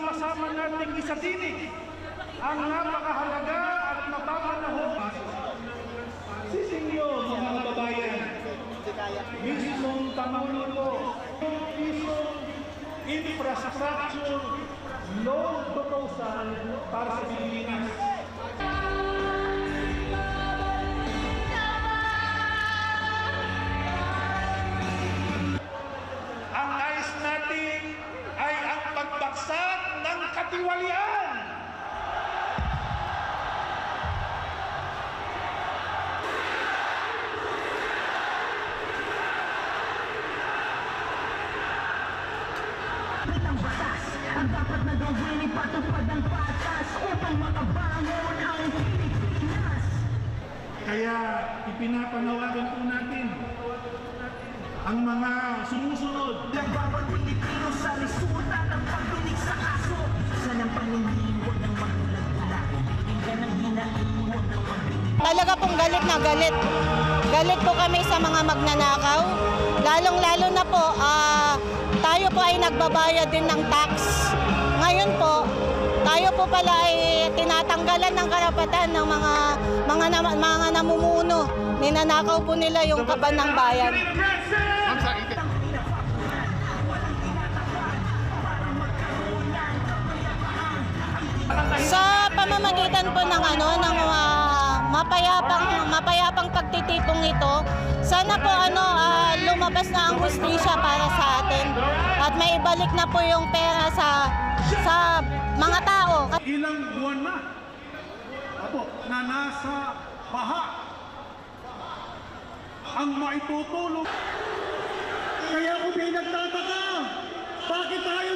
sama-sama nating isatinig ang napakahalaga at mapapanahon. Sisinyo, mga kababayan, mismong Pangulo ko, mismong infrastructure loan proposal para sa Pilipinas. Ang nais natin ay ang pagbagsak ng katiwalian. Ang batas, ang dapat na gawin ipatupad ang batas upang makabangon ang Pilipinas. Kaya ipinapanawagan po natin ang mga sumusunod. Ng bawat Pilipino sa resulta ng pagdinig sa kaso. Saan ang panunihimod ng magulat-gulat? Hindi ng hinahimod ng magulat. Talaga pong galit na galit. Galit po kami sa mga magnanakaw. Lalong-lalo na po, tayo po ay nagbabayad din ng tax. Ngayon po, tayo po pala ay tinatanggalan ng karapatan ng mga namumuno. Ninanakaw po nila yung kaban ng bayan. Sa pamamagitan po ng mapayapang pagtitipong ito, sana po lumabas na ang hustisya para sa atin at maibalik na po yung pera sa mga tao. Ilang buwan na na nasa baha ang maitutulong. Kaya ako nagtataka, bakit tayo